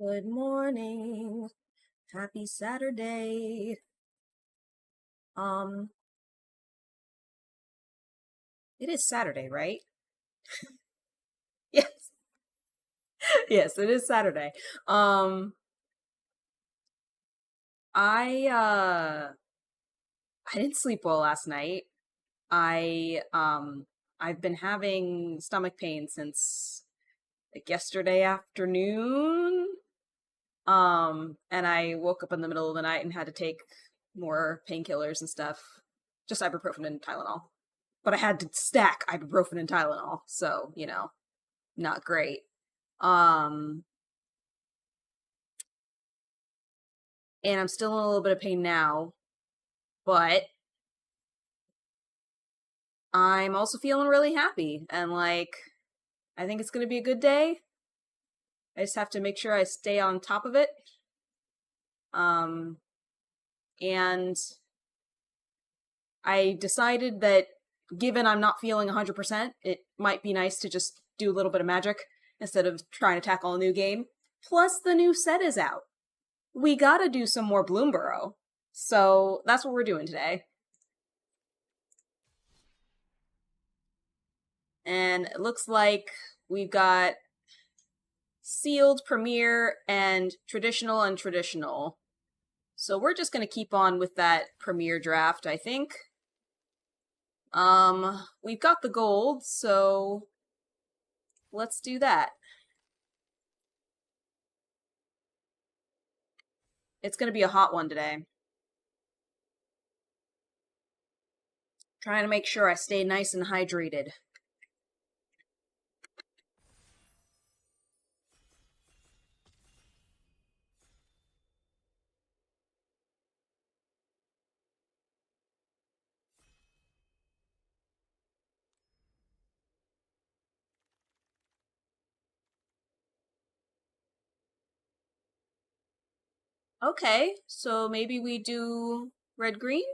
Good morning. Happy Saturday. Um, it is Saturday, right? Yes. Yes, it is Saturday. Um, I uh I didn't sleep well last night. I've been having stomach pain since like yesterday afternoon. And I woke up in the middle of the night and had to take more painkillers and stuff. Just ibuprofen and Tylenol. But I had to stack ibuprofen and Tylenol, so, not great. Um, and I'm still in a little bit of pain now, but I'm also feeling really happy and I think it's going to be a good day. I just have to make sure I stay on top of it. Um, and I decided that given I'm not feeling 100%, it might be nice to just do a little bit of magic instead of trying to tackle a new game. Plus, the new set is out. We gotta do some more Bloomburrow. So that's what we're doing today. And it looks like we've got sealed, premier, and traditional. So we're just gonna keep on with that premier draft, I think. We've got the gold, so let's do that. It's gonna be a hot one today. Trying to make sure I stay nice and hydrated. Okay, so maybe we do red-green?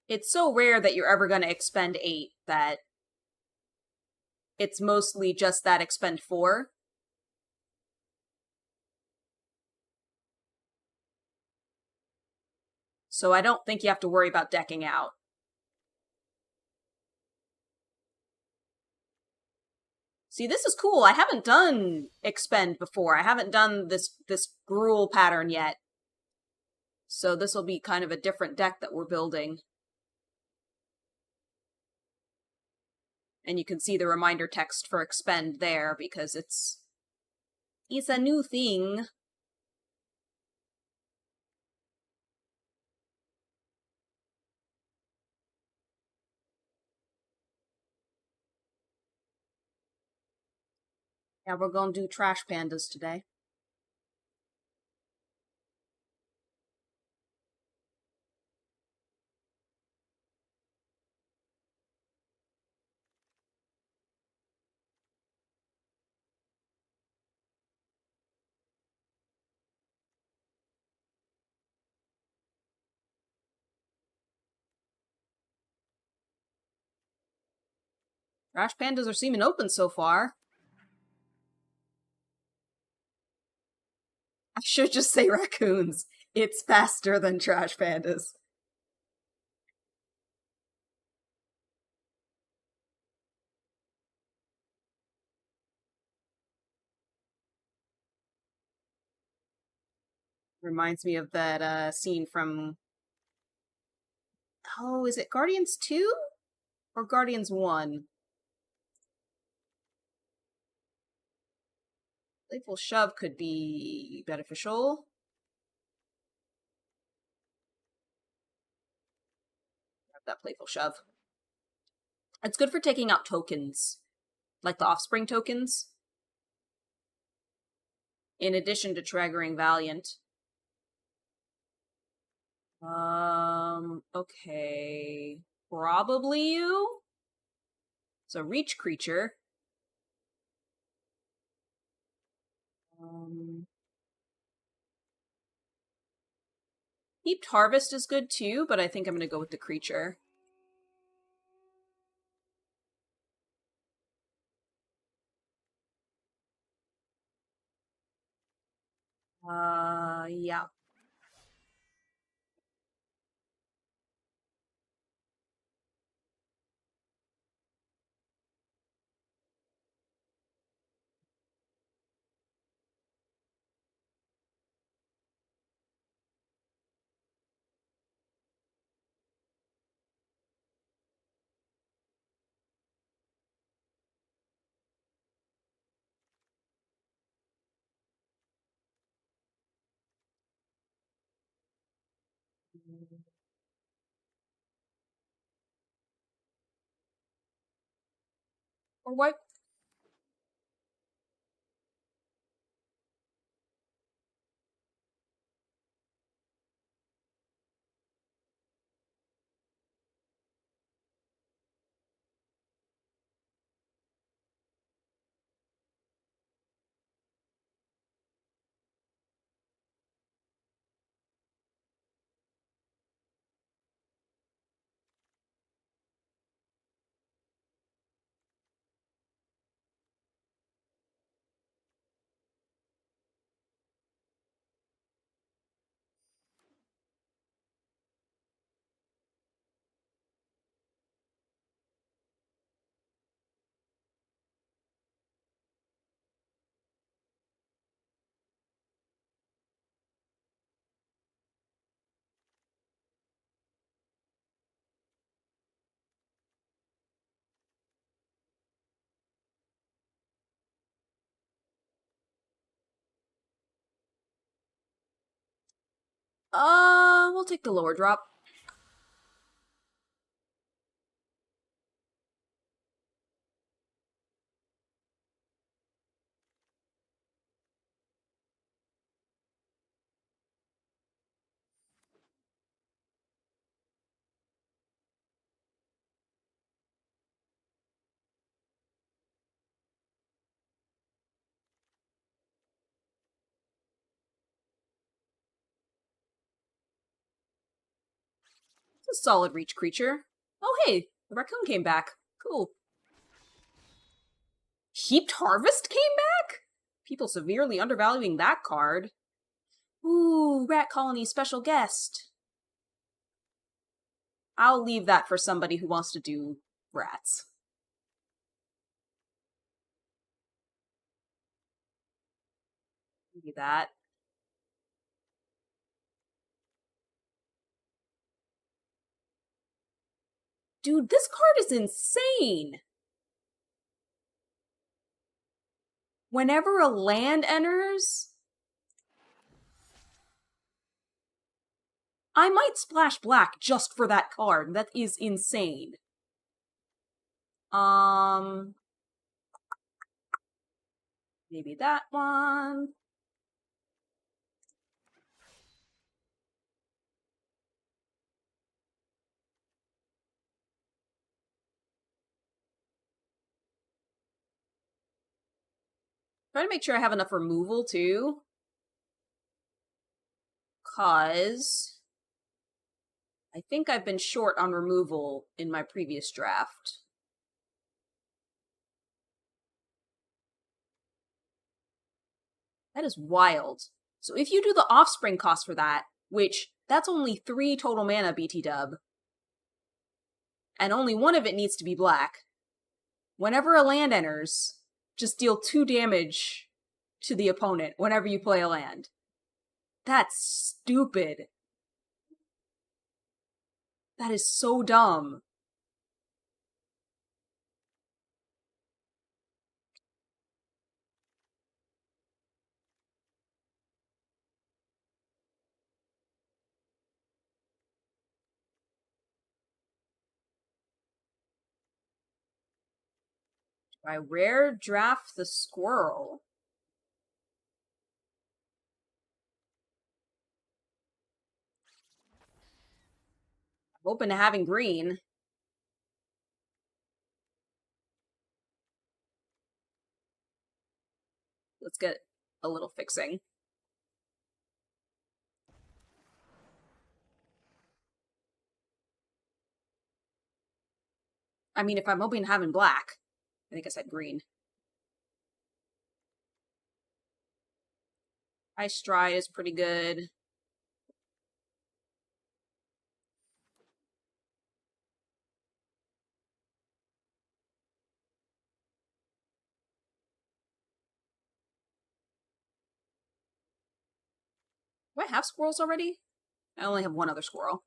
It's so rare that you're ever going to expend 8 that it's mostly just that expend 4. So I don't think you have to worry about decking out. See, this is cool. I haven't done expend before. I haven't done this gruel pattern yet. So this will be kind of a different deck that we're building. And you can see the reminder text for expend there because it's a new thing. Yeah, we're gonna do trash pandas today. Trash pandas are seeming open so far. I should just say raccoons. It's faster than trash pandas. Reminds me of that scene from, oh, is it Guardians 2 or Guardians 1? Playful shove could be beneficial. Grab that playful shove. It's good for taking out tokens, like the offspring tokens, in addition to triggering Valiant. Okay. Probably you? It's a reach creature. Um, Heaped Harvest is good too, but I think I'm gonna go with the creature. Yeah. Or what? We'll take the lower drop. It's a solid reach creature. Oh, hey, the raccoon came back. Cool. Heaped Harvest came back? People severely undervaluing that card. Ooh, Rat Colony special guest. I'll leave that for somebody who wants to do rats. Maybe that. Dude, this card is insane! Whenever a land enters, I might splash black just for that card. That is insane. Maybe that one. Try to make sure I have enough removal, too. Cause I think I've been short on removal in my previous draft. That is wild. So if you do the offspring cost for that, which that's only 3 total mana BT dub, and only one of it needs to be black, whenever a land enters, just deal 2 damage to the opponent whenever you play a land. That's stupid. That is so dumb. I rare draft the squirrel. I'm open to having green. Let's get a little fixing. I mean, if I'm open to having black, I think I said green. High Stride is pretty good. Do I have squirrels already? I only have one other squirrel.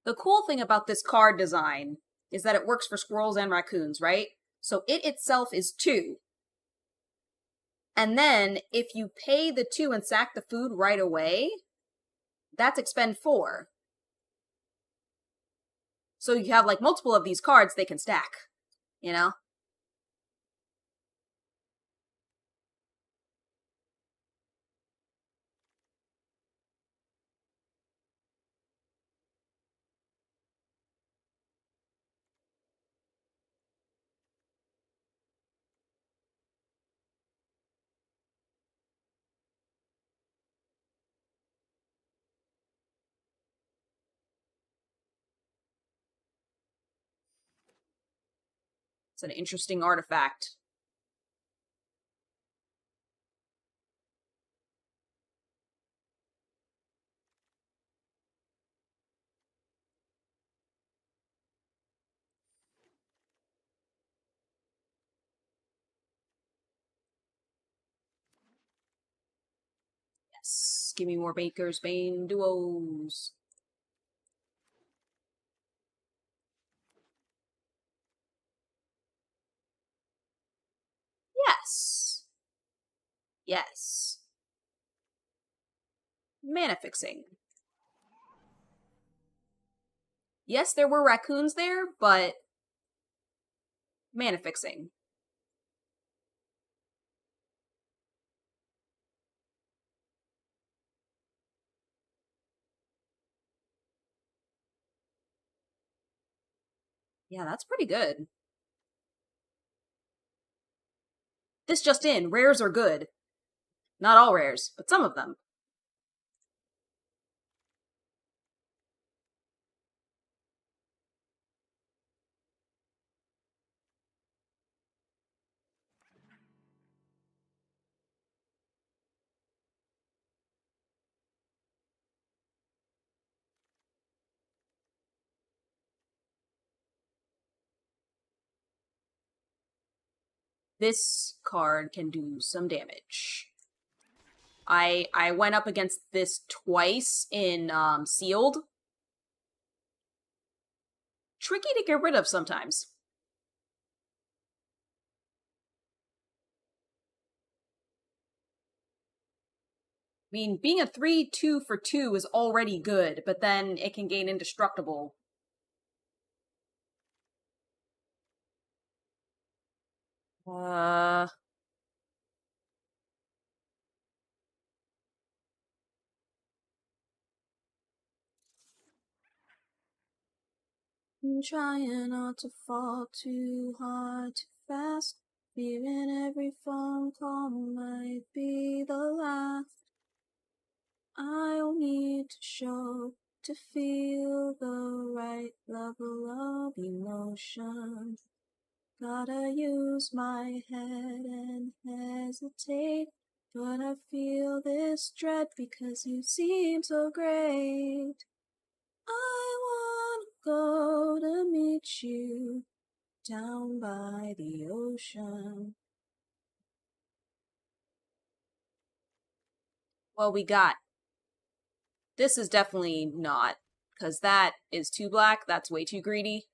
The cool thing about this card design is that it works for squirrels and raccoons, right? So it itself is 2. And then if you pay the 2 and sack the food right away, that's expend 4. So you have like multiple of these cards they can stack, you know? It's an interesting artifact. Yes. Give me more Baker's Bane duos. Yes. Yes. Mana fixing. Yes, there were raccoons there, but mana fixing. Yeah, that's pretty good. This just in, rares are good. Not all rares, but some of them. This card can do some damage. I went up against this twice in sealed. Tricky to get rid of sometimes. I mean, being a 3/2 for 2 is already good, but then it can gain indestructible. Uh, I'm trying not to fall too hard, too fast. Fearing every phone call might be the last. I'll need to show to feel the right level of emotion. Gotta use my head and hesitate, but I feel this dread because you seem so great. I wanna go to meet you down by the ocean. Well, we got. This is definitely not, because that is too black. That's way too greedy.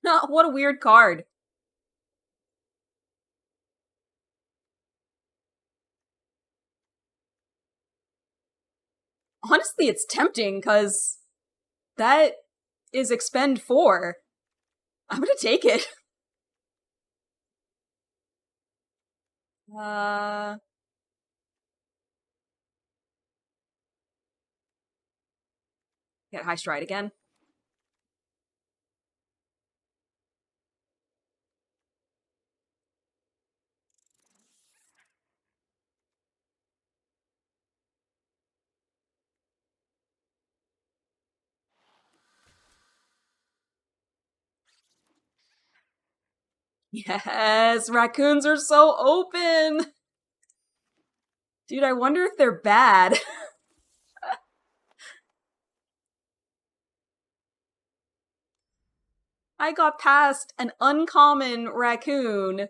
What a weird card. Honestly, it's tempting, because that is expend 4. I'm gonna take it. Get high stride again. Yes, raccoons are so open! Dude, I wonder if they're bad. I got past an uncommon raccoon,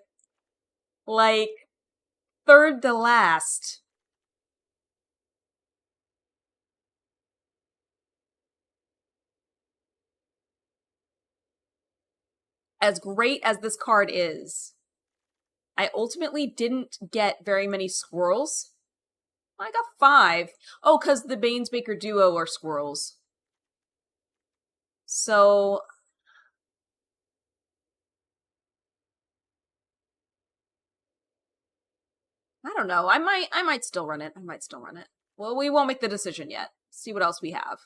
like, third to last. As great as this card is, I ultimately didn't get very many squirrels. I got 5. Oh, because the Banesbaker duo are squirrels. So, I don't know. I might still run it. Well, we won't make the decision yet. See what else we have.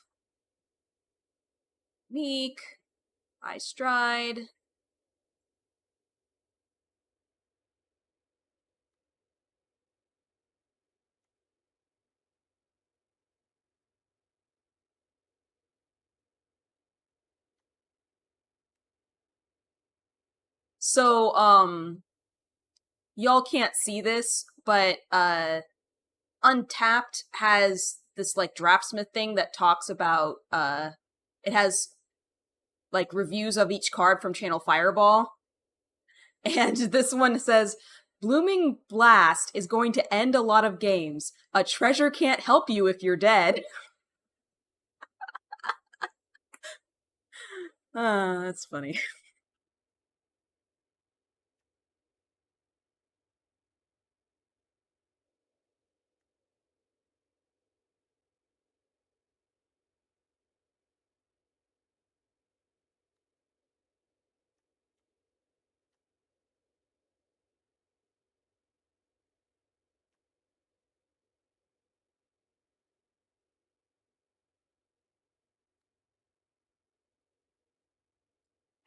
Meek, I stride. So, y'all can't see this, but Untapped has this like draftsmith thing that talks about it has like reviews of each card from Channel Fireball. And this one says Blooming Blast is going to end a lot of games. A treasure can't help you if you're dead. That's funny.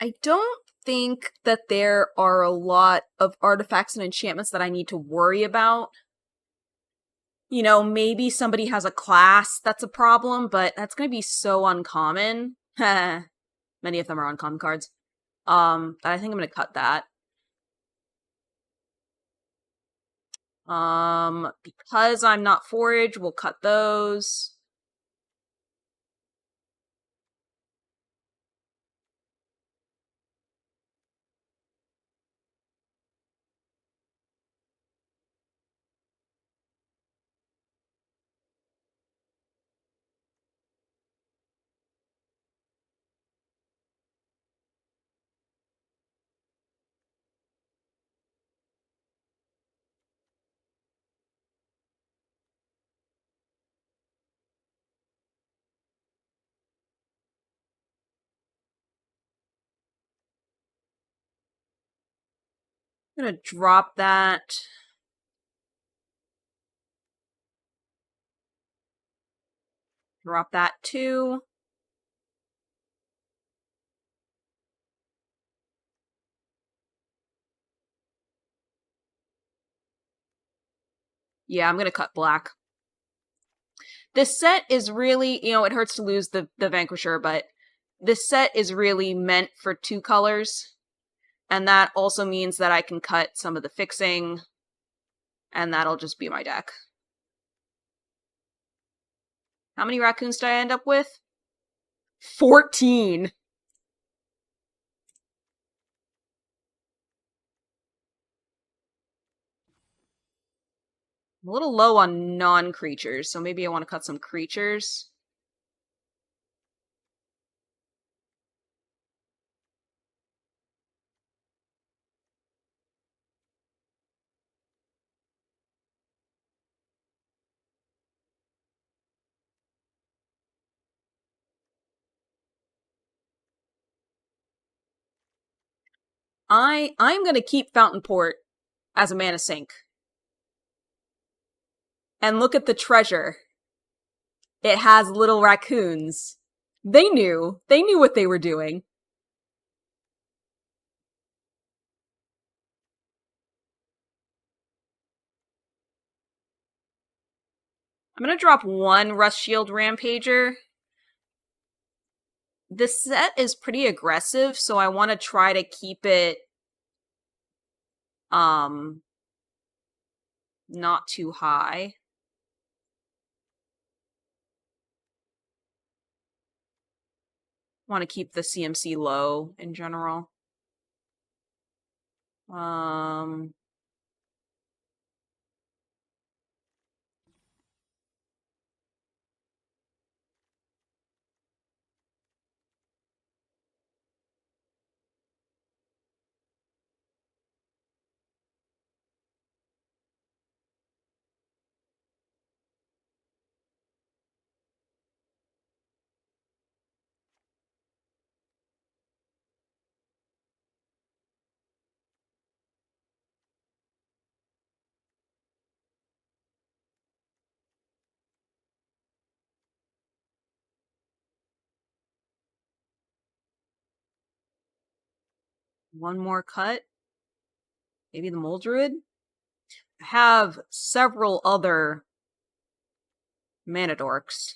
I don't think that there are a lot of artifacts and enchantments that I need to worry about. You know, maybe somebody has a class that's a problem, but that's going to be so uncommon. Many of them are uncommon cards. But I think I'm going to cut that. Because I'm not forage, we'll cut those. I'm gonna drop that. Drop that too. Yeah, I'm gonna cut black. This set is really, it hurts to lose the Vanquisher, but this set is really meant for 2 colors. And that also means that I can cut some of the fixing, and that'll just be my deck. How many raccoons did I end up with? 14! I'm a little low on non-creatures, so maybe I want to cut some creatures. I'm gonna keep Fountain Port as a mana sink. And look at the treasure. It has little raccoons. They knew what they were doing. I'm gonna drop one Rust Shield Rampager. This set is pretty aggressive, so I want to try to keep it not too high. Want to keep the CMC low in general. One more cut. Maybe the Moldruid? I have several other mana dorks.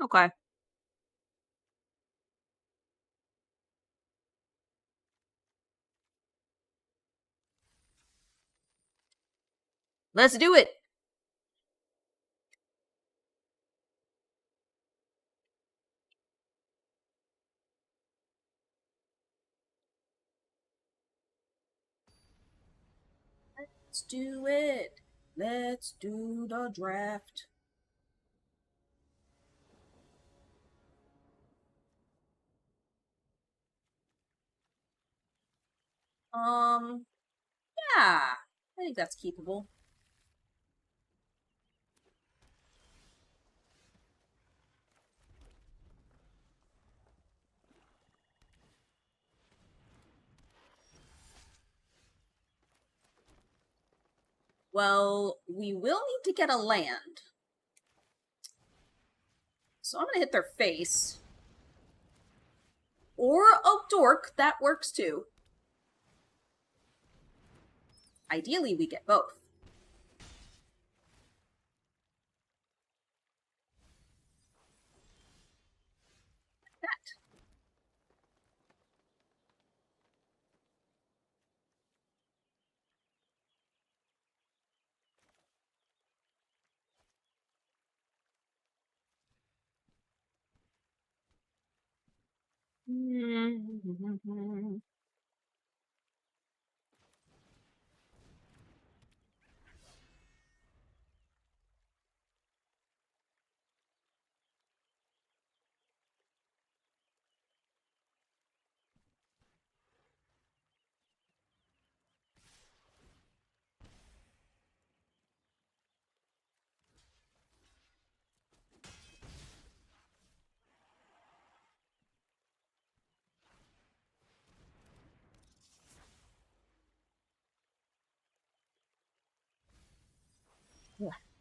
Okay. Let's do it! Let's do it! Let's do the draft. Yeah. I think that's keepable. Well, we will need to get a land. So I'm gonna hit their face. Or a dork, that works too. Ideally, we get both. Like that.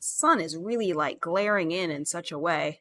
Sun is really like glaring in such a way.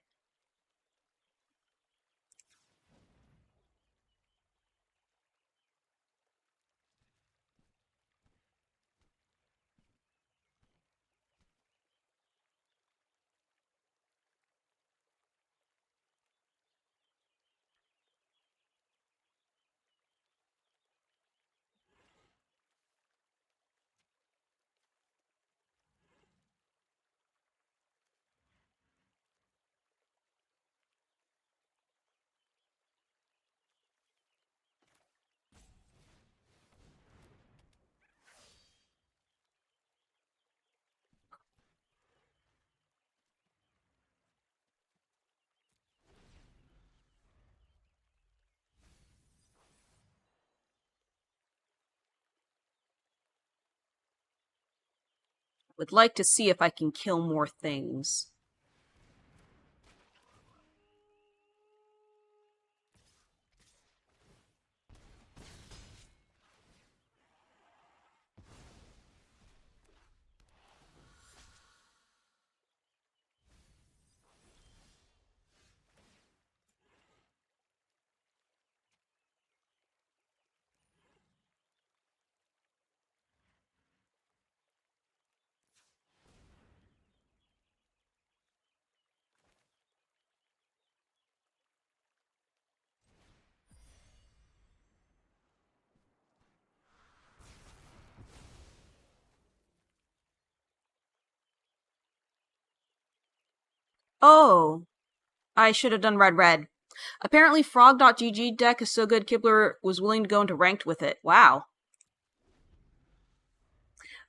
Would like to see if I can kill more things. Oh, I should have done red. Apparently frog.gg deck is so good Kibler was willing to go into ranked with it. Wow.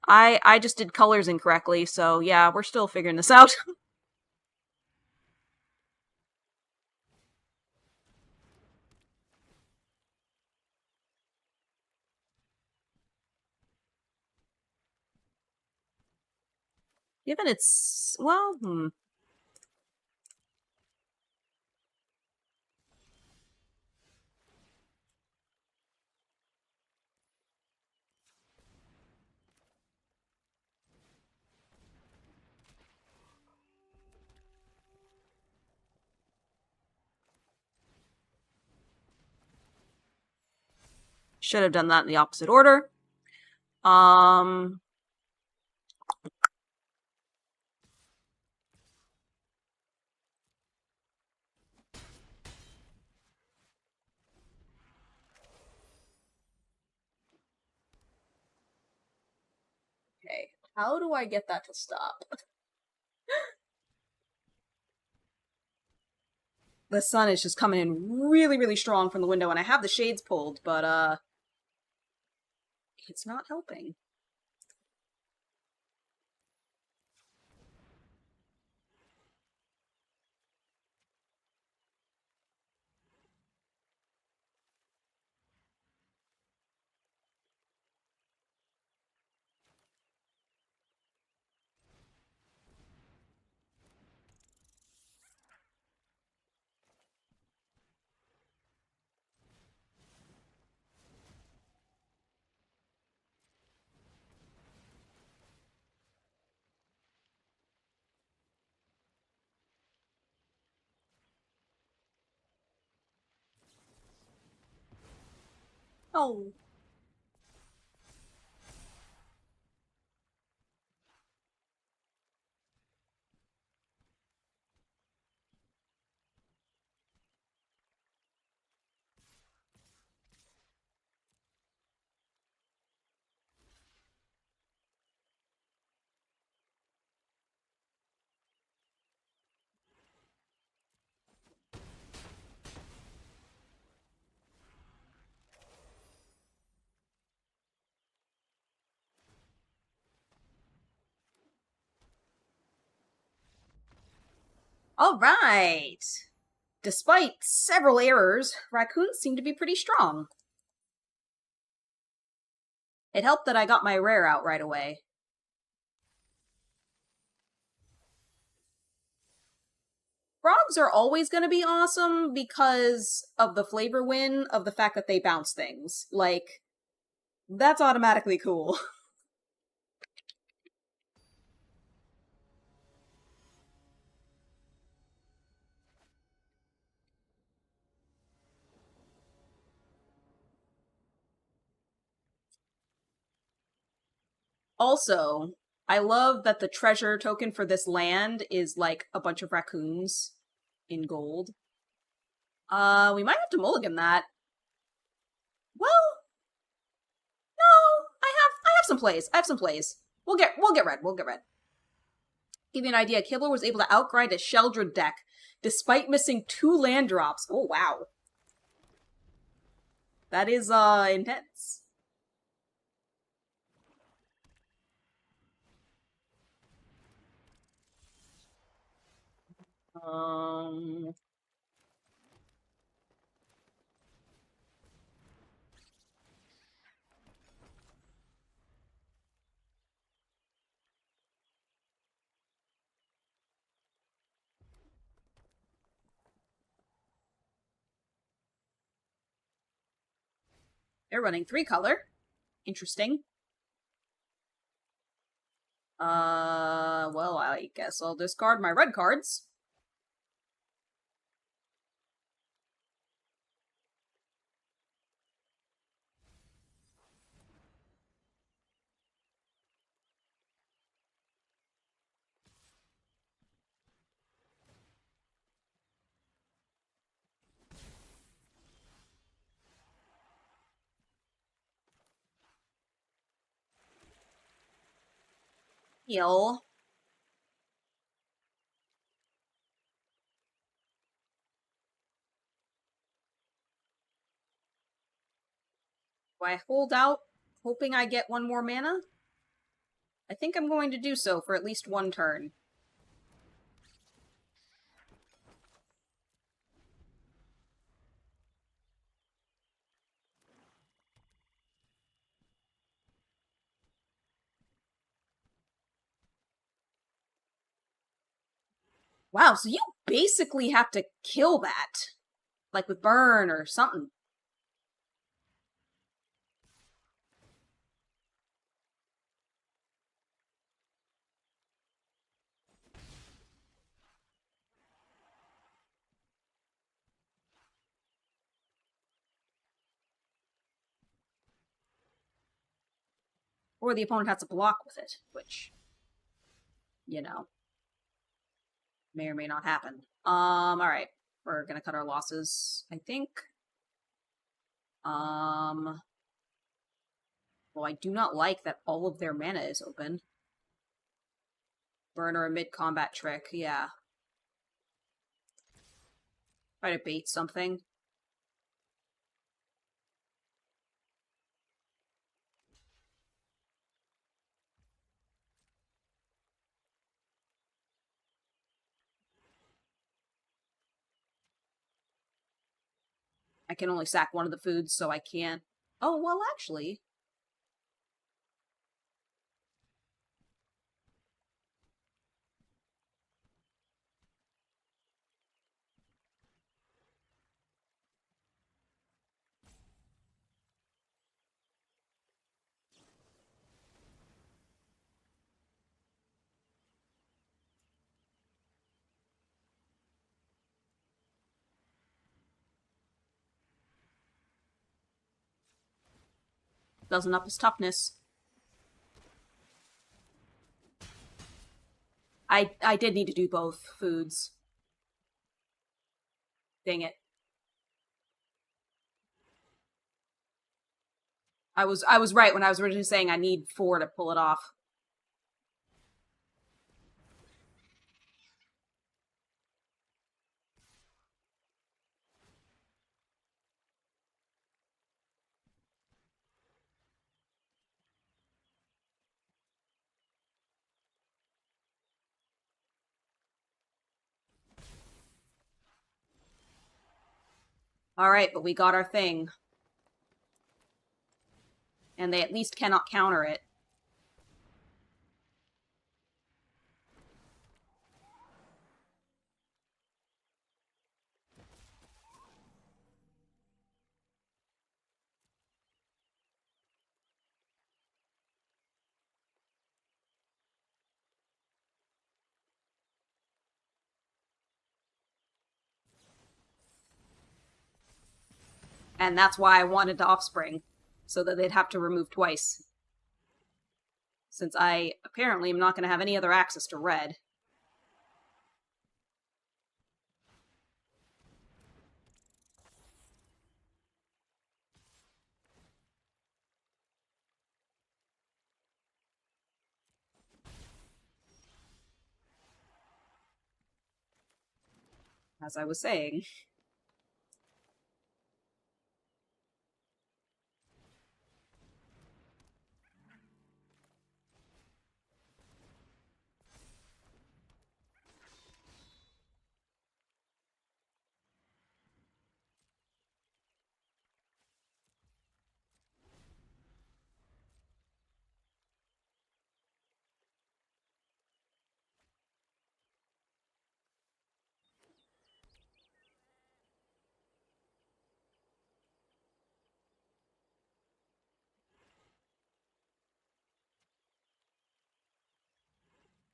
I just did colors incorrectly, so yeah, we're still figuring this out. Given it's, well, should have done that in the opposite order. Okay, how do I get that to stop? The sun is just coming in really strong from the window, and I have the shades pulled, but it's not helping. Oh. Alright! Despite several errors, raccoons seem to be pretty strong. It helped that I got my rare out right away. Frogs are always going to be awesome because of the flavor win of the fact that they bounce things. Like, that's automatically cool. Also, I love that the treasure token for this land is like a bunch of raccoons in gold. We might have to mulligan that. Well, no, I have some plays. I have some plays. We'll get red. We'll get red. Give you an idea, Kibler was able to outgrind a Sheldred deck despite missing 2 land drops. Oh wow. That is intense. Um They're running 3-color. Interesting. Well, I guess I'll discard my red cards. Heal. Do I hold out, hoping I get one more mana? I think I'm going to do so for at least one turn. Wow, so you basically have to kill that. Like with burn or something. Or the opponent has to block with it, which, you know, may or may not happen. Alright. We're gonna cut our losses, I think. Well, I do not like that all of their mana is open. Burn or a mid-combat trick, yeah. Try to bait something. I can only sack one of the foods, so I can't... Oh, well, actually... Doesn't up his toughness. I did need to do both foods. Dang it. I was right when I was originally saying I need 4 to pull it off. Alright, but we got our thing. And they at least cannot counter it. And that's why I wanted to Offspring, so that they'd have to remove twice. Since I apparently am not going to have any other access to red. As I was saying.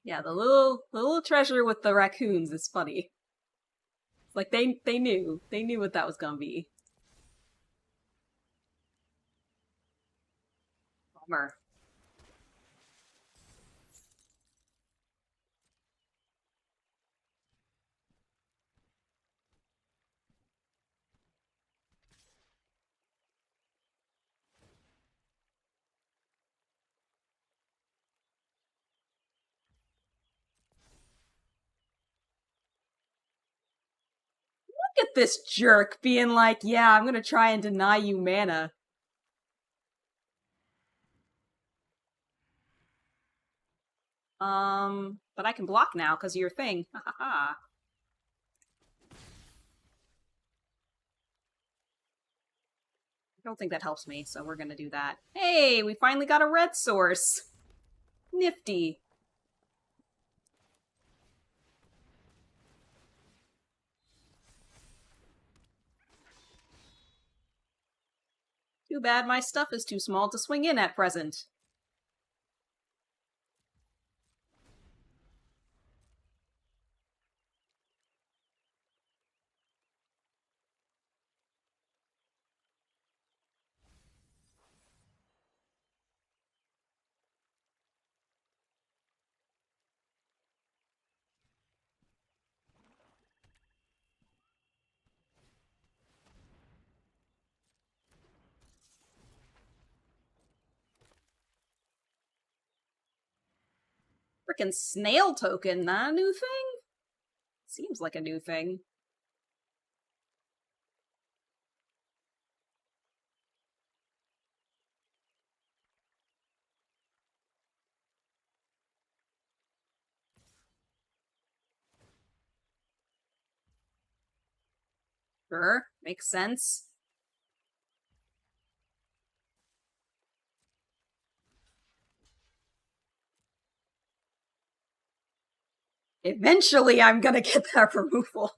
Yeah, the little treasure with the raccoons is funny. Like they knew what that was gonna be. Bummer. Look at this jerk being like, yeah, I'm gonna try and deny you mana. But I can block now because of your thing. Ha ha ha. I don't think that helps me, so we're gonna do that. Hey, we finally got a red source. Nifty. Too bad my stuff is too small to swing in at present. Frickin' snail token, not a new thing? Seems like a new thing. Sure, makes sense. Eventually I'm gonna get that removal.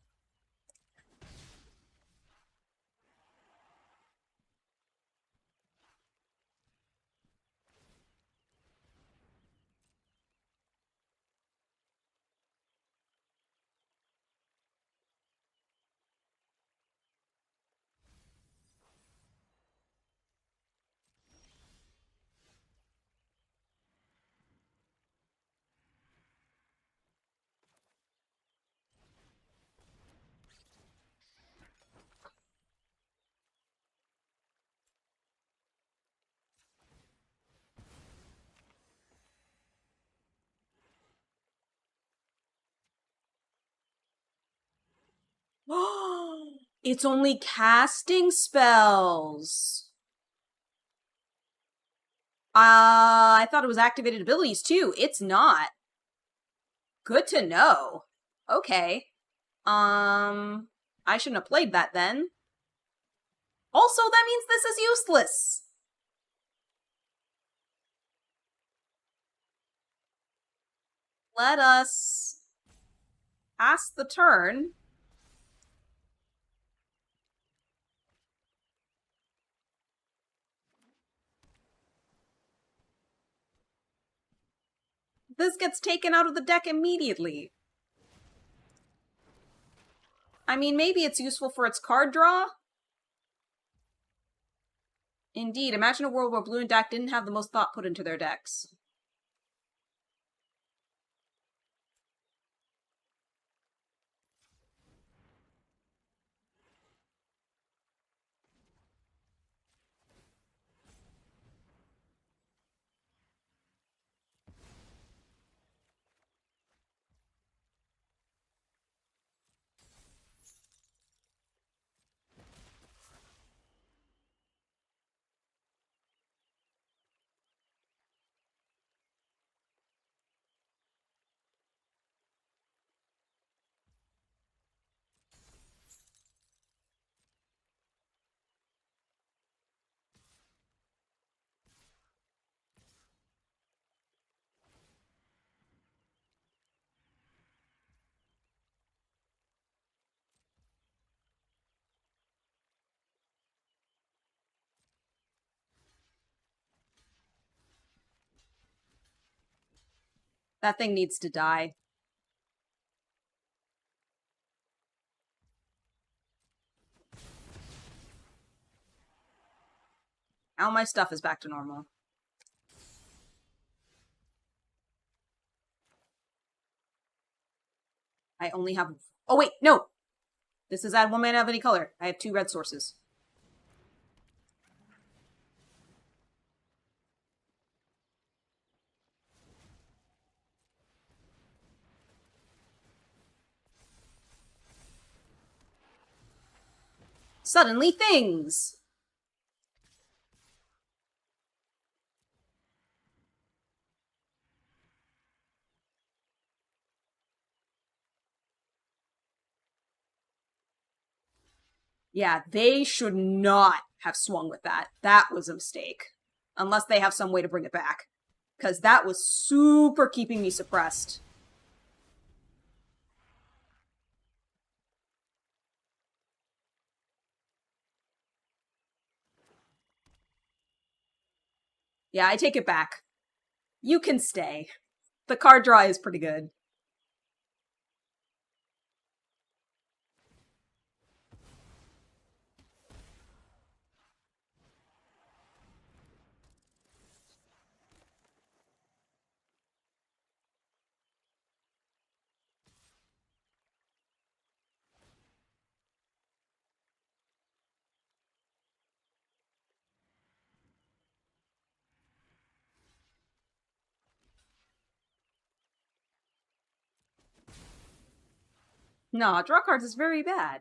It's only casting spells. I thought it was activated abilities too. It's not. Good to know. Okay. I shouldn't have played that then. Also, that means this is useless. Let us pass the turn. This gets taken out of the deck immediately. I mean, maybe it's useful for its card draw? Indeed, imagine a world where Blue and Black didn't have the most thought put into their decks. That thing needs to die. All my stuff is back to normal. I only have... Oh, wait, no! This is add 1 mana of any color. I have 2 red sources. Suddenly things! Yeah, they should not have swung with that. That was a mistake. Unless they have some way to bring it back. Because that was super keeping me suppressed. Yeah, I take it back. You can stay. The card draw is pretty good. No, draw cards is very bad.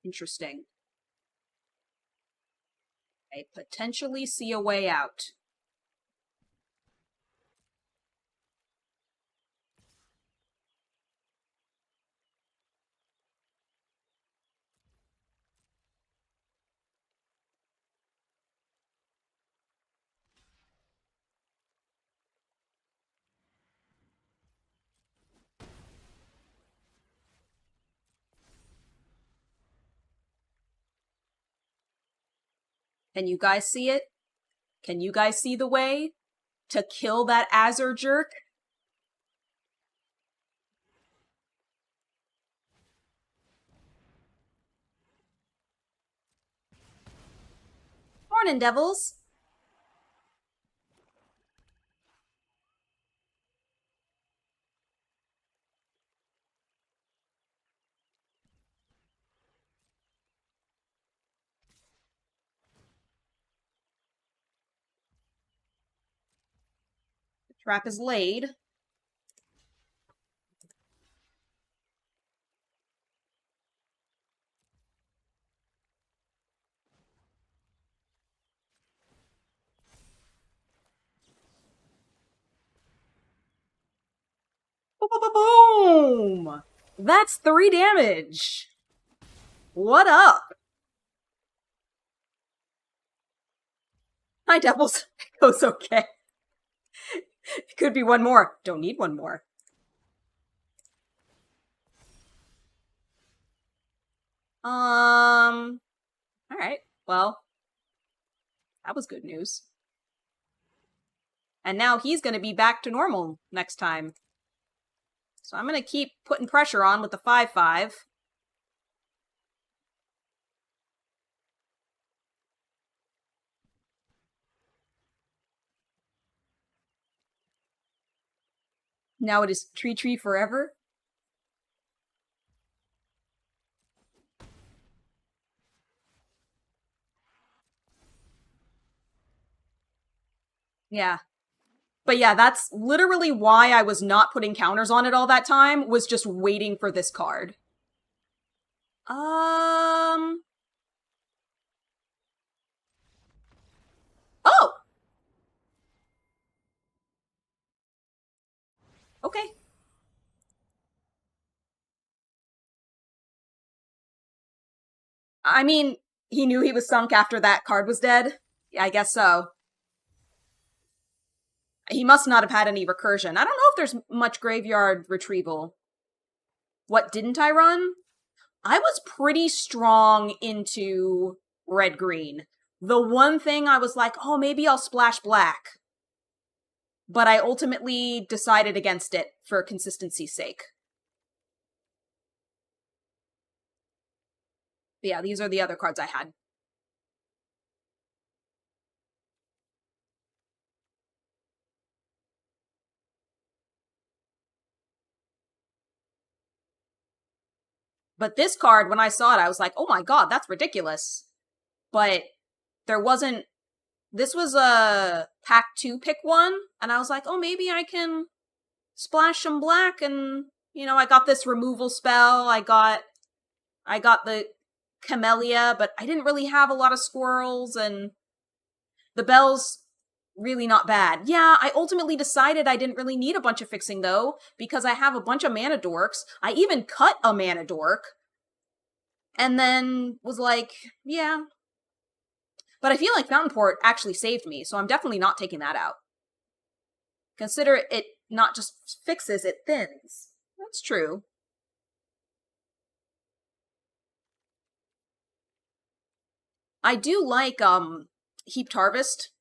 Interesting. I potentially see a way out. Can you guys see it? Can you guys see the way to kill that Azure jerk? Morning, devils. The trap is laid. Boom! That's 3 damage. What up? Hi, devils. It goes okay. It could be 1 more. Don't need 1 more. Alright. Well, that was good news. And now he's gonna be back to normal next time. So I'm gonna keep putting pressure on with the 5/5. Now it is tree forever. Yeah. But yeah, that's literally why I was not putting counters on it all that time, was just waiting for this card. Oh! Okay. I mean, he knew he was sunk after that card was dead? Yeah, I guess so. He must not have had any recursion. I don't know if there's much graveyard retrieval. What didn't I run? I was pretty strong into red-green. The one thing I was like, oh, maybe I'll splash black. But I ultimately decided against it for consistency's sake. But yeah, these are the other cards I had. But this card, when I saw it, I was like, oh my god, that's ridiculous. But there wasn't... This was a pack 2 pick 1, and I was like, oh, maybe I can splash some black, and, you know, I got this removal spell, I got the Camellia, but I didn't really have a lot of squirrels, and the bell's really not bad. Yeah, I ultimately decided I didn't really need a bunch of fixing, though, because I have a bunch of mana dorks. I even cut a mana dork, and then was like, yeah. But I feel like Fountain Port actually saved me, so I'm definitely not taking that out. Consider it not just fixes, it thins. That's true. I do like, Heaped Harvest,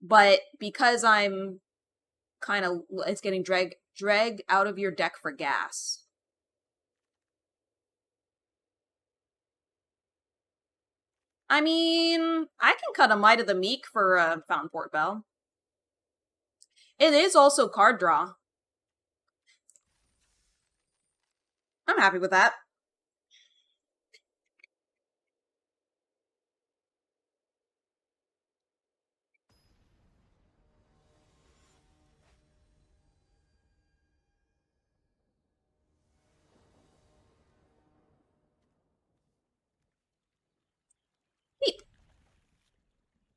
but because I'm kind of... It's getting drag out of your deck for gas. I mean, I can cut a Might of the Meek for a Fountain Port Bell. It is also card draw. I'm happy with that. Heap.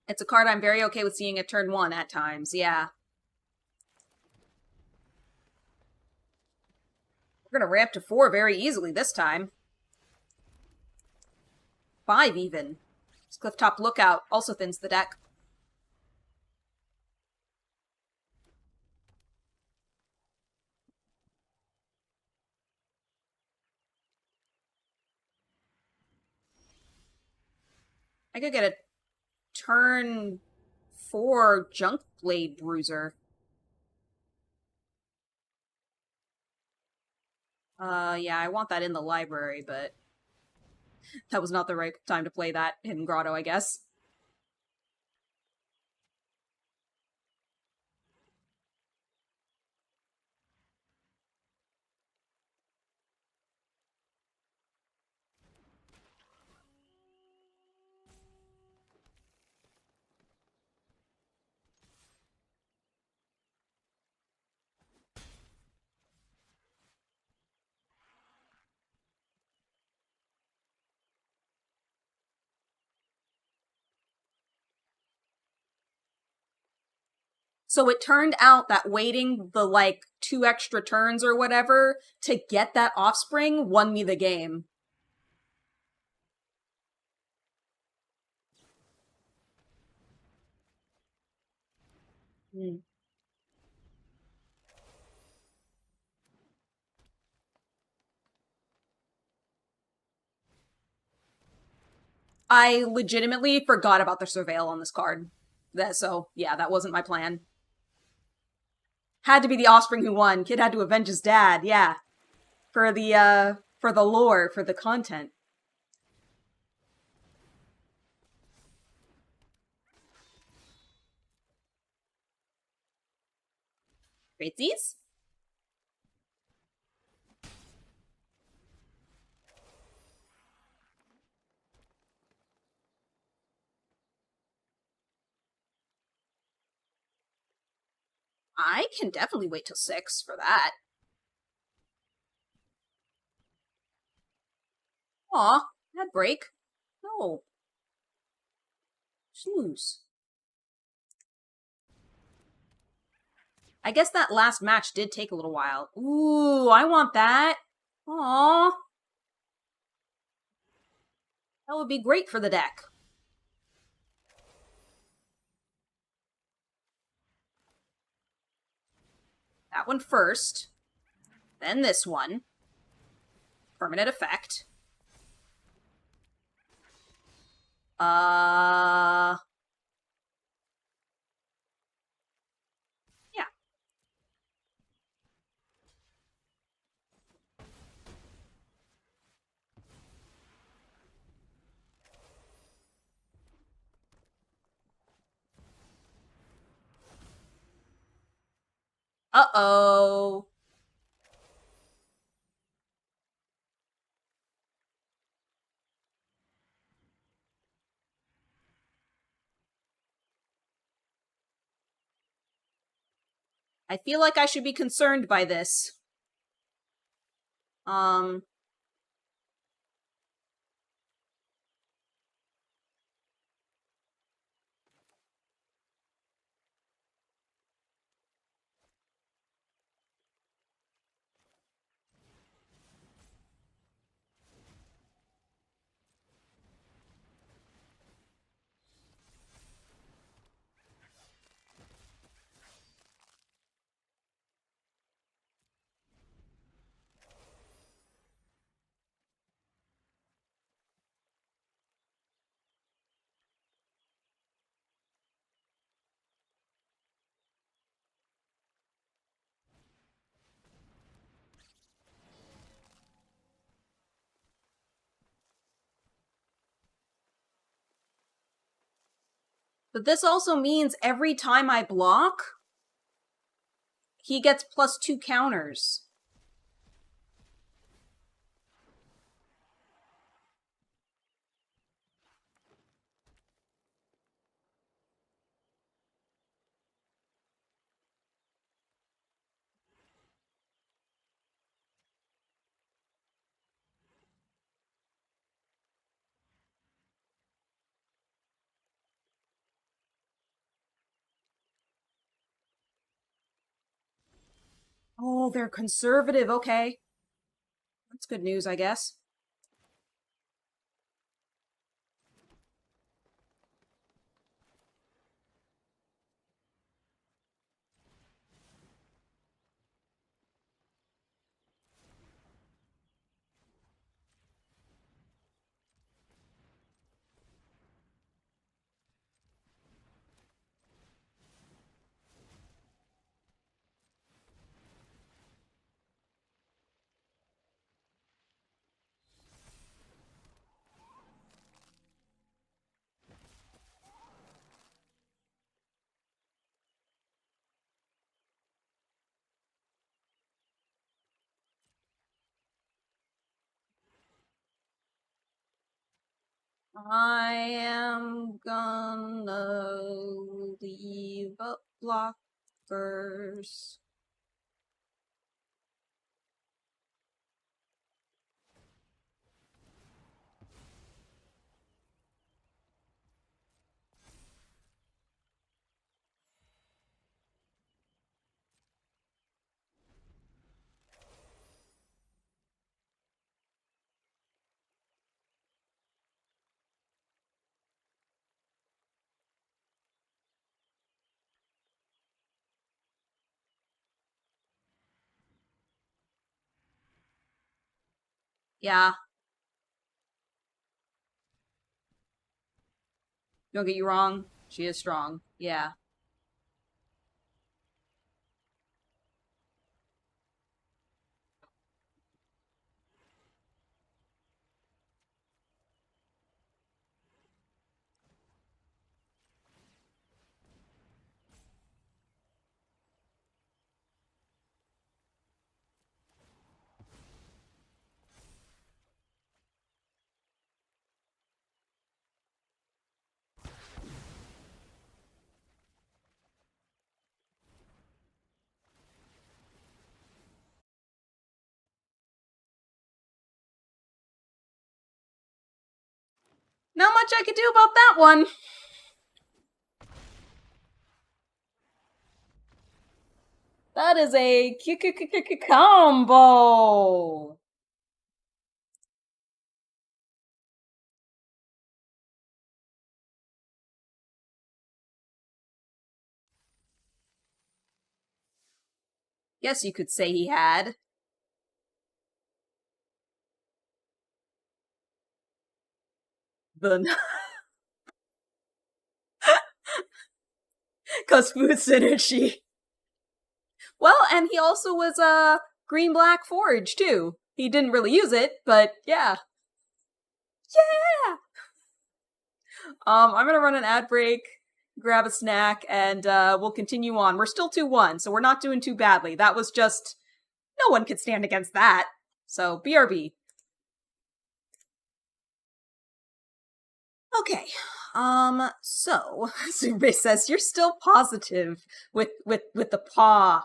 It's a card I'm very okay with seeing at turn 1 at times, yeah. We're gonna ramp to 4 very easily this time. 5 even. This Clifftop Lookout also thins the deck. I could get a turn 4 Junk Blade Bruiser. Yeah, I want that in the library, but that was not the right time to play that in Grotto, I guess. So it turned out that waiting the, like, 2 extra turns or whatever to get that offspring won me the game. Hmm. I legitimately forgot about the Surveil on this card. So, yeah, that wasn't my plan. Had to be the offspring who won. Kid had to avenge his dad, yeah. For the lore, for the content. Crazies? I can definitely wait till 6 for that. Aw, that break. No. Snooze. I guess that last match did take a little while. Ooh, I want that. Aww. That would be great for the deck. That one first. Then this one. Permanent effect. Yeah. Uh-oh. I feel like I should be concerned by this. But this also means every time I block, he gets +2 counters. Oh, they're conservative, okay. That's good news, I guess. I am gonna leave up blockers. Yeah. Don't get you wrong, she is strong. Yeah. Not much I could do about that one. That is a combo. Yes, you could say he had. The cause food synergy. Well, and he also was a green-black forage too. He didn't really use it, but yeah. Yeah! I'm gonna run an ad break, grab a snack, and we'll continue on. We're still 2-1, so we're not doing too badly. That was just... no one could stand against that. So, BRB. Okay. So Zube says you're still positive with the paw.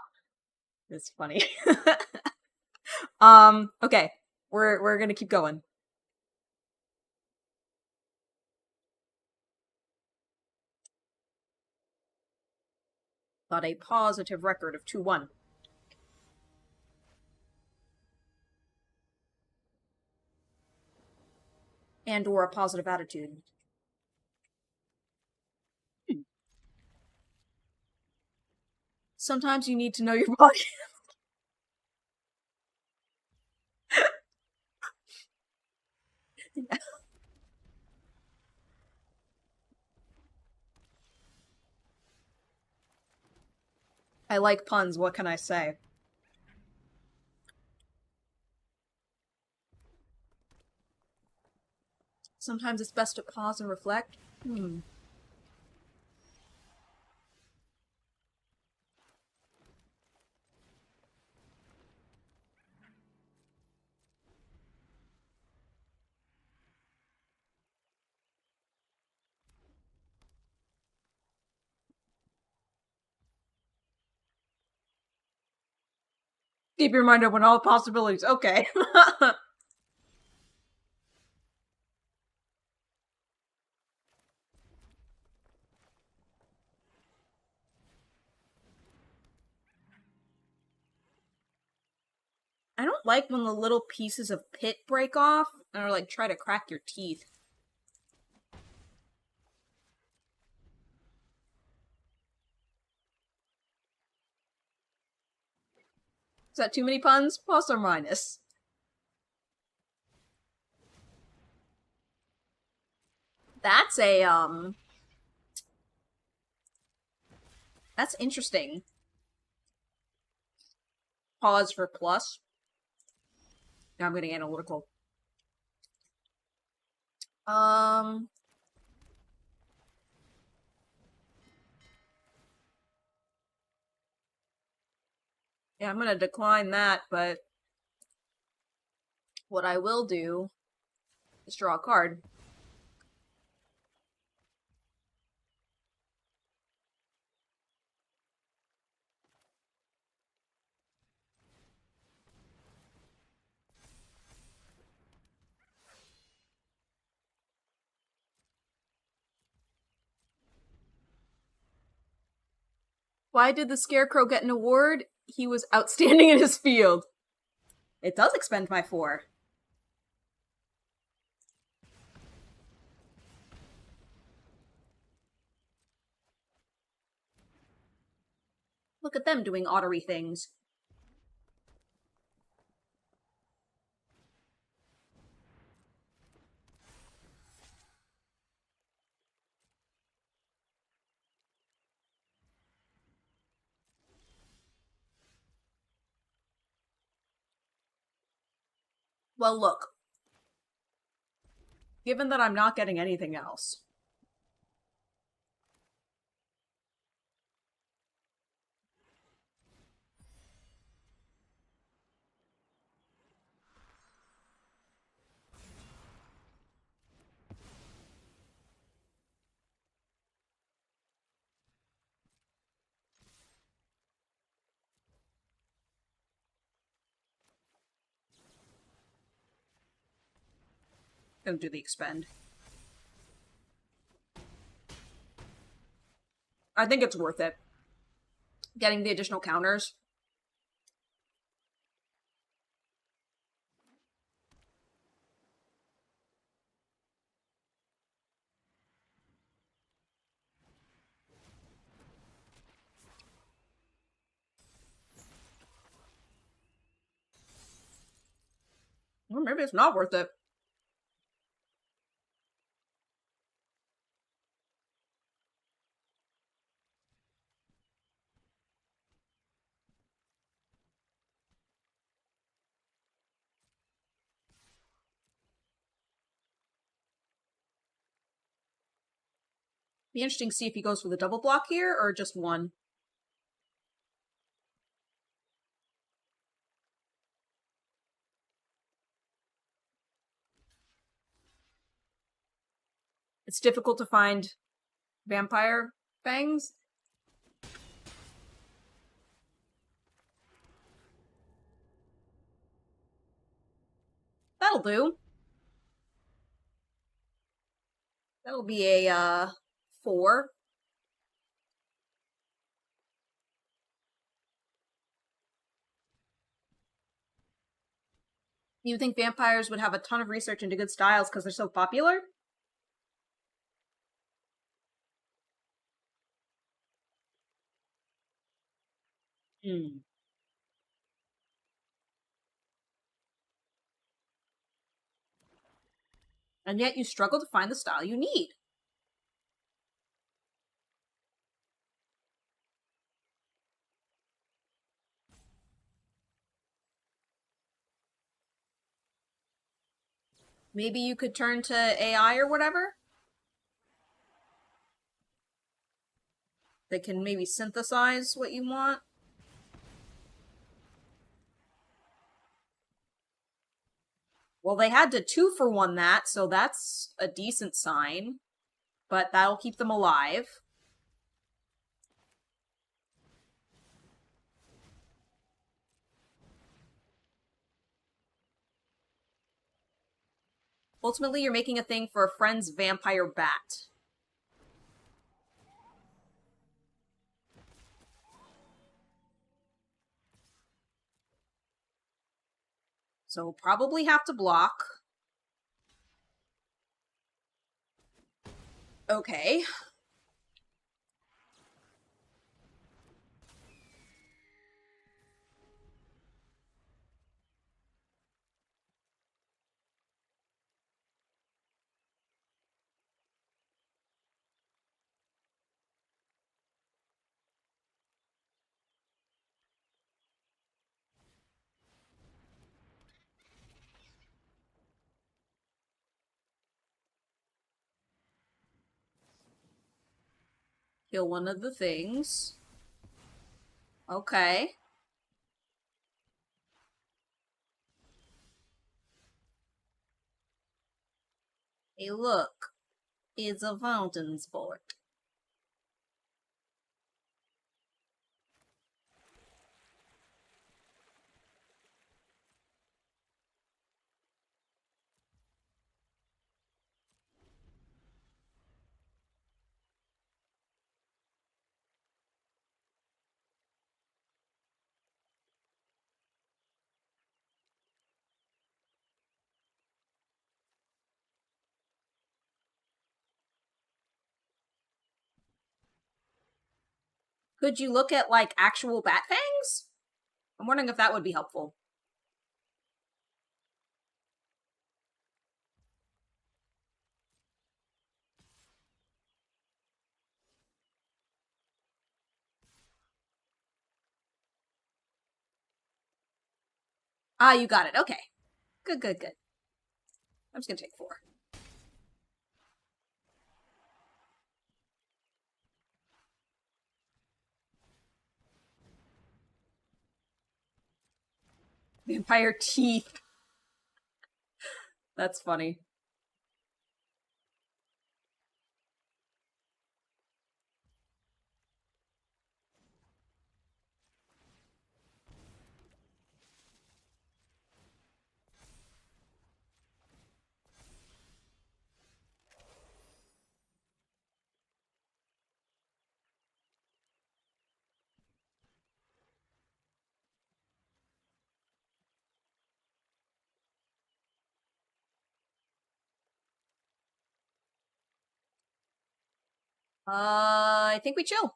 It's funny. Okay. We're gonna keep going. Got a positive record of 2-1. And or a positive attitude. Sometimes you need to know your body. Yeah. I like puns, what can I say? Sometimes it's best to pause and reflect. Keep your mind open, all possibilities. Okay. I don't like when the little pieces of pit break off or like try to crack your teeth. Is that too many puns? Plus or minus? That's a, that's interesting. Pause for plus. Now I'm getting analytical. Yeah, I'm gonna decline that, but what I will do is draw a card. Why did the Scarecrow get an award? He was outstanding in his field. It does expend my 4. Look at them doing ottery things. Well, look. Given that I'm not getting anything else. Gonna do the expend. I think it's worth it. Getting the additional counters. Or maybe it's not worth it. Be interesting to see if he goes for the double block here or just one. It's difficult to find vampire fangs. That'll do. That'll be a 4. You think vampires would have a ton of research into good styles because they're so popular? Hmm. And yet you struggle to find the style you need. Maybe you could turn to AI or whatever? That can maybe synthesize what you want? Well, they had to 2-for-1 that, so that's a decent sign. But that'll keep them alive. Ultimately, you're making a thing for a friend's vampire bat. So we'll probably have to block. Okay. Kill one of the things. Okay. Hey, look. It's a fountain sport. Could you look at, like, actual bat fangs? I'm wondering if that would be helpful. Ah, you got it. Okay. Good, good, good. I'm just gonna take 4. Vampire teeth. That's funny. I think we chill.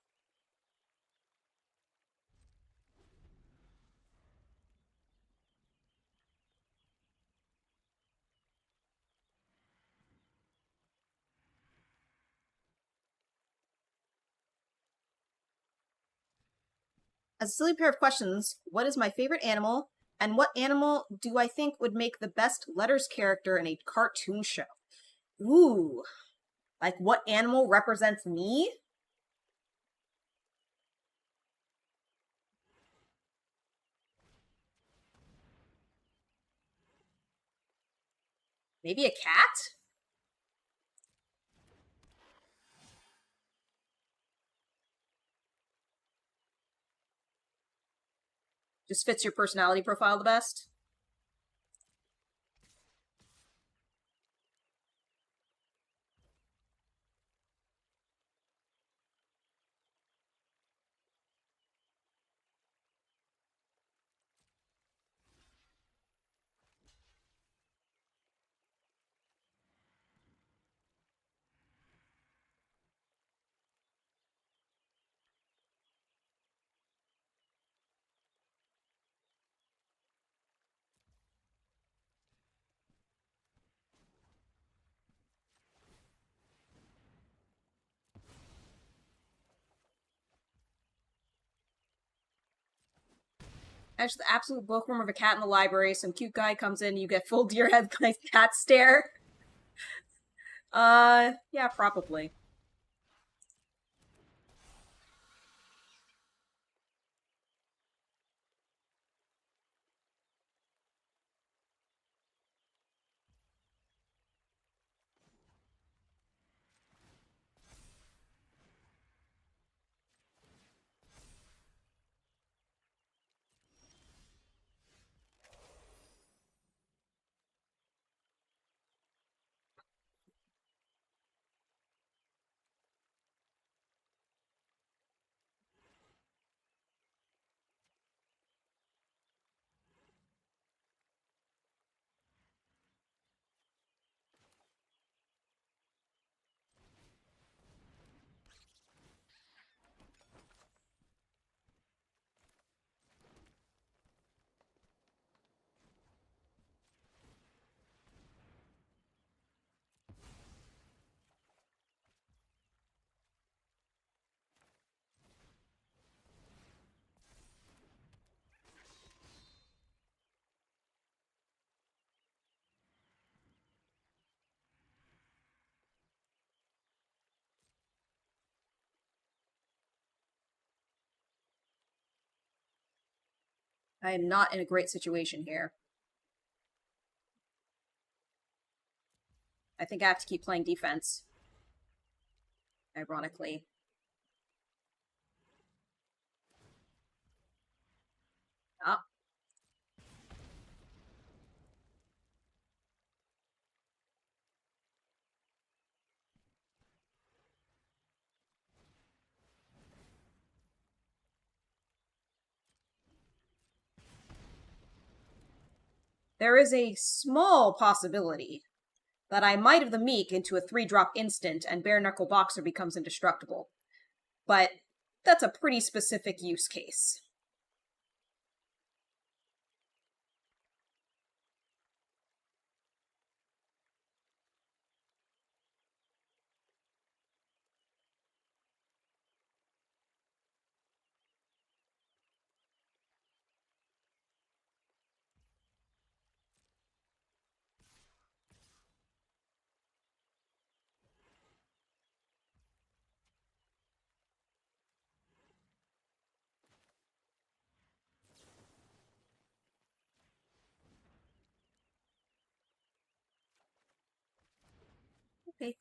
As a silly pair of questions, what is my favorite animal, and what animal do I think would make the best letters character in a cartoon show? Ooh, like what animal represents me? Maybe a cat? Just fits your personality profile the best? Actually, the absolute bookworm of a cat in the library. Some cute guy comes in, you get full deer head cat stare. Yeah, probably. I am not in a great situation here. I think I have to keep playing defense. Ironically. Ah, there is a small possibility that I might have the Meek into a 3-drop instant and Bare Knuckle Boxer becomes indestructible. But that's a pretty specific use case. Okay.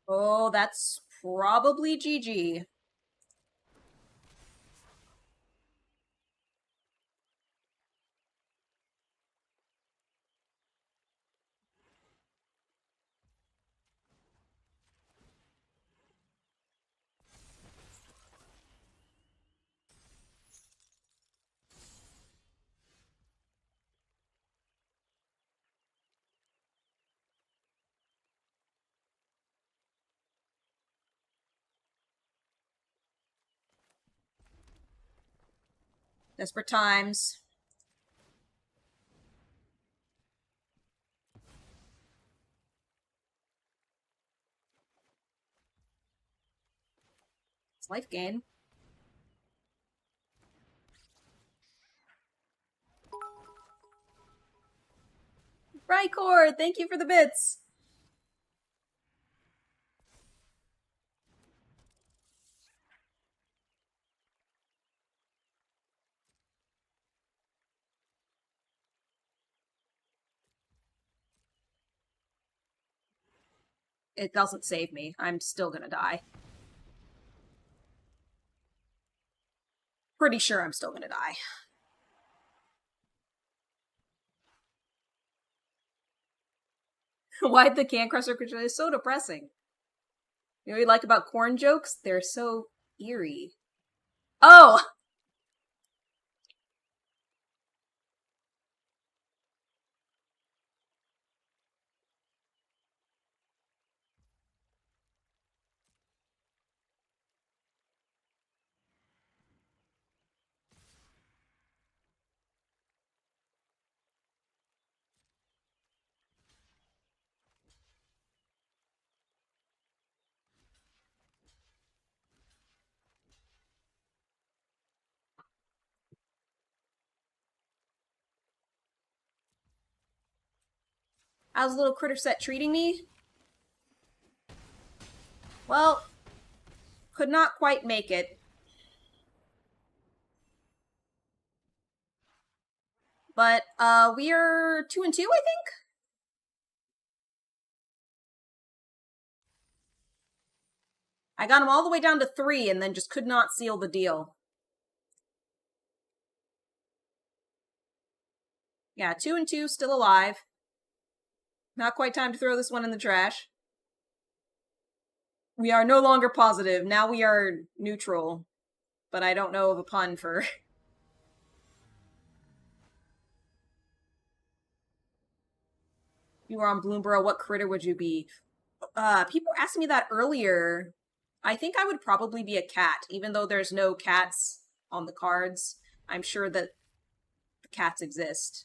Oh, that's probably GG. Desperate times. It's life gain. Rycord, thank you for the bits. It doesn't save me. I'm still gonna die. Pretty sure I'm still gonna die. Why'd the Can Crusher creature is so depressing? You know what you like about corn jokes? They're so eerie. Oh! How's the little critter set treating me? Well, could not quite make it. But, we are 2-2, I think? I got him all the way down to 3 and then just could not seal the deal. Yeah, 2-2, still alive. Not quite time to throw this one in the trash. We are no longer positive. Now we are neutral. But I don't know of a pun for... If you were on Bloomburrow, what critter would you be? People asked me that earlier. I think I would probably be a cat, even though there's no cats on the cards. I'm sure that the cats exist.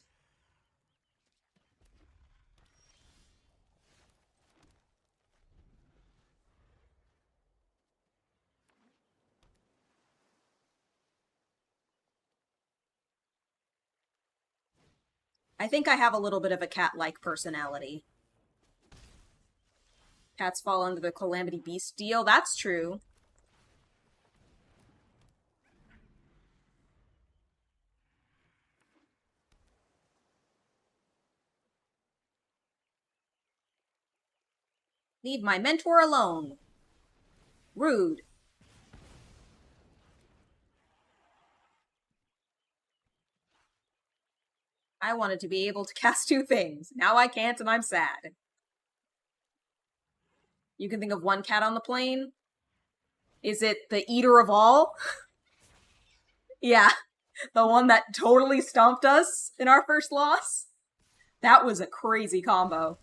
I think I have a little bit of a cat-like personality. Cats fall under the Calamity Beast deal. That's true. Leave my mentor alone. Rude. I wanted to be able to cast 2 things. Now I can't and I'm sad. You can think of one cat on the plane? Is it the Eater of All? Yeah. The one that totally stomped us in our first loss? That was a crazy combo.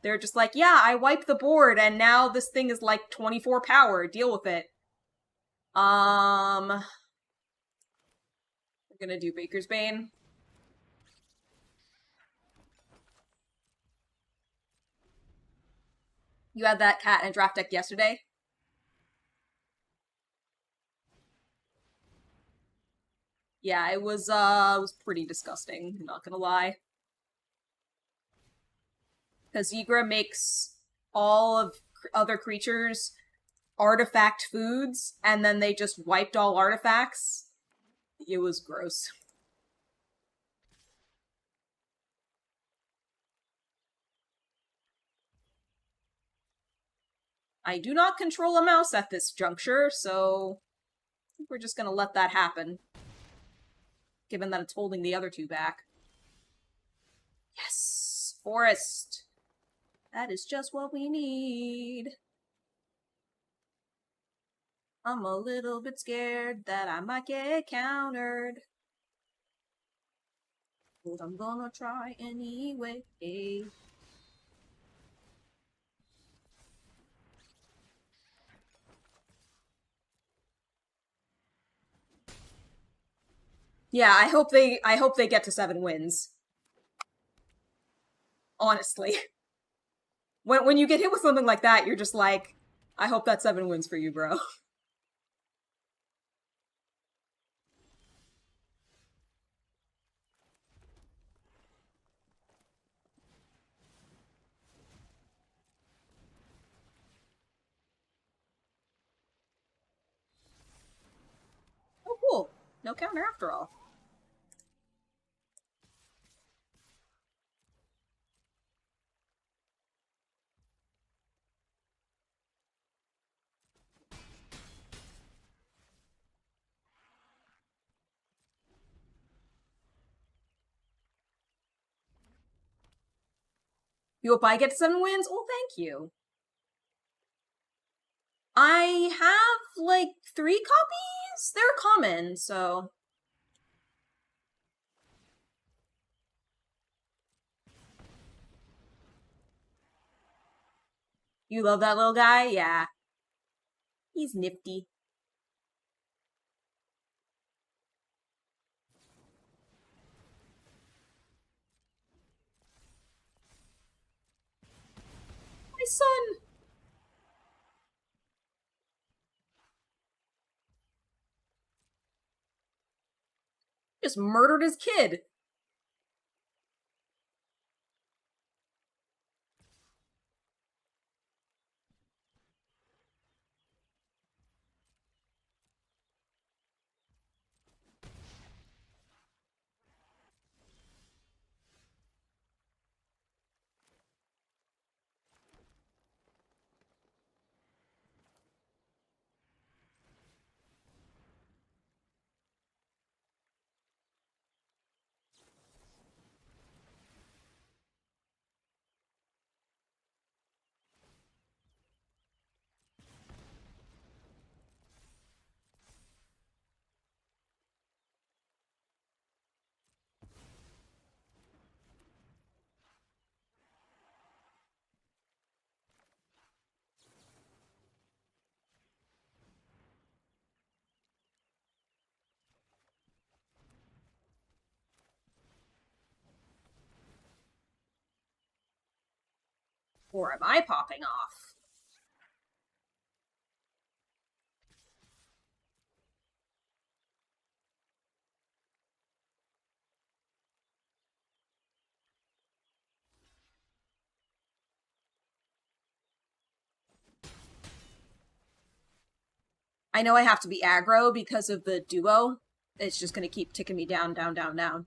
They're just like, yeah, I wiped the board and now this thing is like 24 power. Deal with it. We're gonna do Baker's Bane. You had that cat in a draft deck yesterday? Yeah, it was pretty disgusting, I'm not gonna lie. Because Yigra makes all of other creatures artifact foods, and then they just wiped all artifacts. It was gross. I do not control a mouse at this juncture, so I think we're just gonna let that happen. Given that it's holding the other 2 back. Yes! Forest! That is just what we need. I'm a little bit scared that I might get countered. But I'm gonna try anyway. Yeah, I hope they get to 7 wins. Honestly. When you get hit with something like that, you're just like, I hope that's 7 wins for you, bro. Oh, cool. No counter after all. You hope I get to 7 wins? Well, thank you. I have like 3 copies. They're common, so you love that little guy? Yeah. He's nifty. My son just murdered his kid. Or am I popping off? I know I have to be aggro because of the duo. It's just gonna keep ticking me down, down, down, down.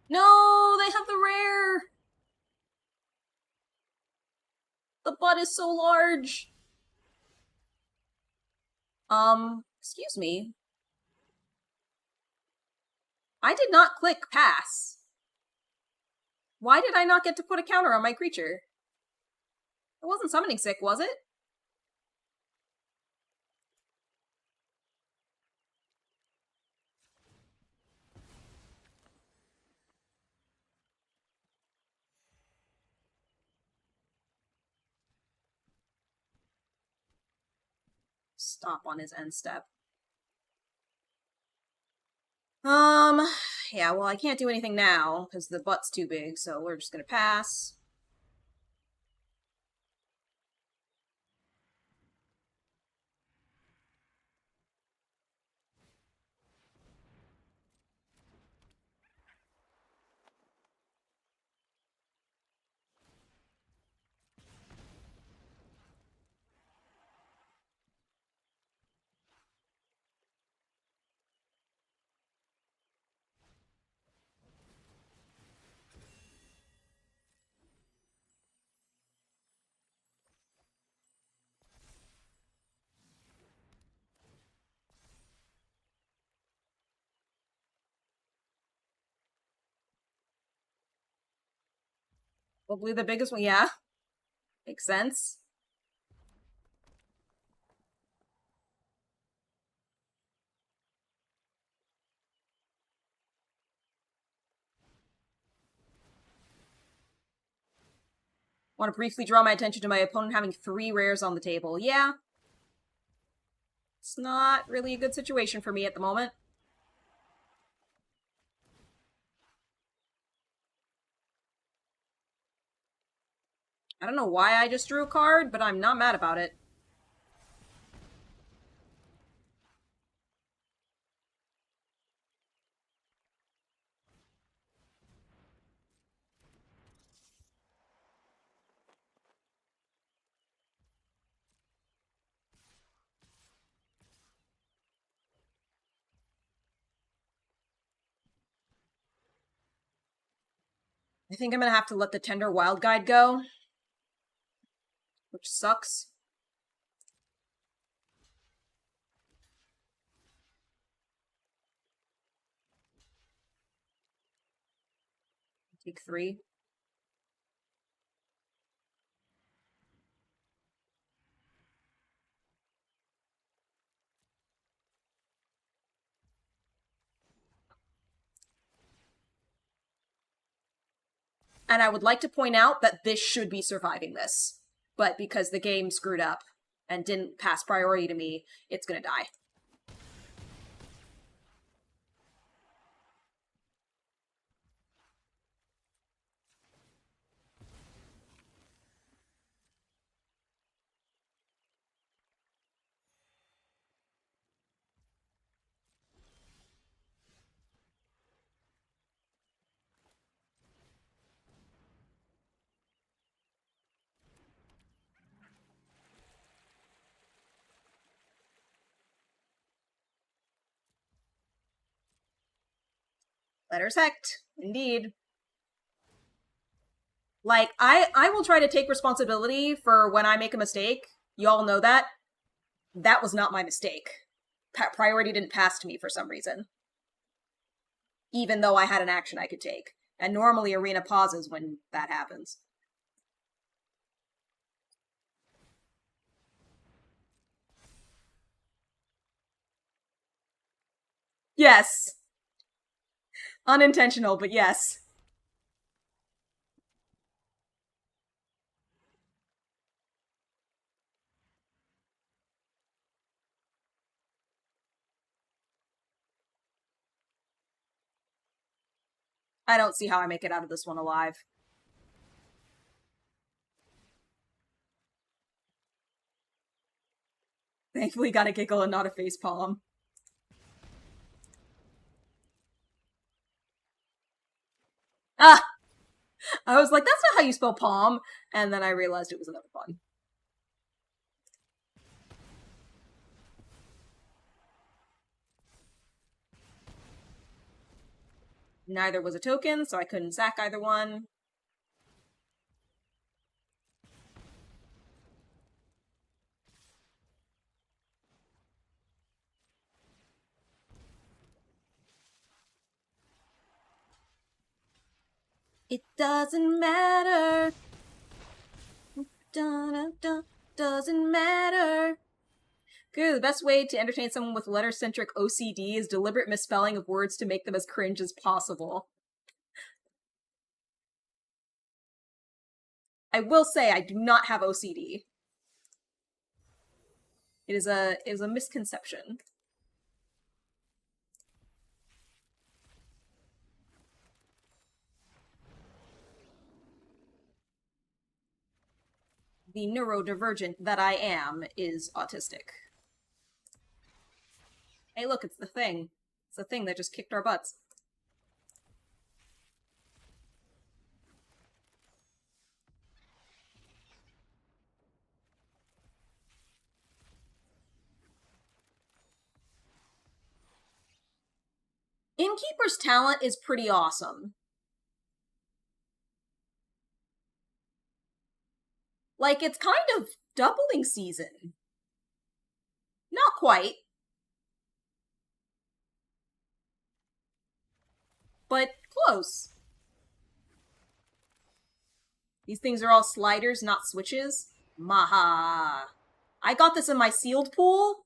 No, they have the rare. The butt is so large. Excuse me. I did not click pass. Why did I not get to put a counter on my creature? It wasn't summoning sick, was it? Stop on his end step. Yeah, well, I can't do anything now because the butt's too big, so we're just gonna pass. Probably the biggest one, yeah. Makes sense. Want to briefly draw my attention to my opponent having 3 rares on the table. Yeah. It's not really a good situation for me at the moment. I don't know why I just drew a card, but I'm not mad about it. I think I'm gonna have to let the Tender Wild Guide go, which sucks. Take 3. And I would like to point out that this should be surviving this. But because the game screwed up and didn't pass priority to me, it's gonna die. Letters hecked. Indeed. Like, I will try to take responsibility for when I make a mistake. You all know that. That was not my mistake. Priority didn't pass to me for some reason. Even though I had an action I could take. And normally Arena pauses when that happens. Yes. Unintentional, but yes. I don't see how I make it out of this one alive. Thankfully got a giggle and not a facepalm. Ah! I was like, that's not how you spell palm, and then I realized it was another pun. Neither was a token, so I couldn't sack either one. It doesn't matter. Doesn't matter. Good, the best way to entertain someone with letter-centric OCD is deliberate misspelling of words to make them as cringe as possible. I will say I do not have OCD. It is a misconception. The neurodivergent that I am is autistic. Hey, look, it's the thing. It's the thing that just kicked our butts. Innkeeper's talent is pretty awesome. Like, it's kind of doubling season. Not quite. But close. These things are all sliders, not switches. Maha. I got this in my sealed pool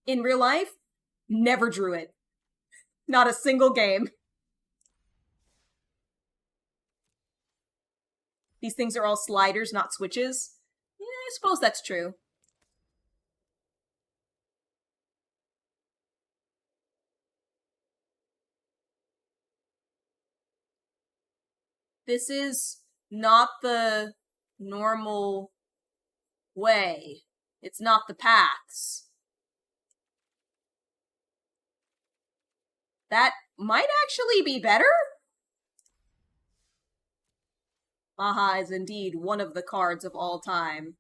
in real life. Never drew it. Not a single game. these things are all sliders, not switches. Yeah, I suppose that's true. This is not the normal way. It's not the paths. That might actually be better? Aha is indeed one of the cards of all time.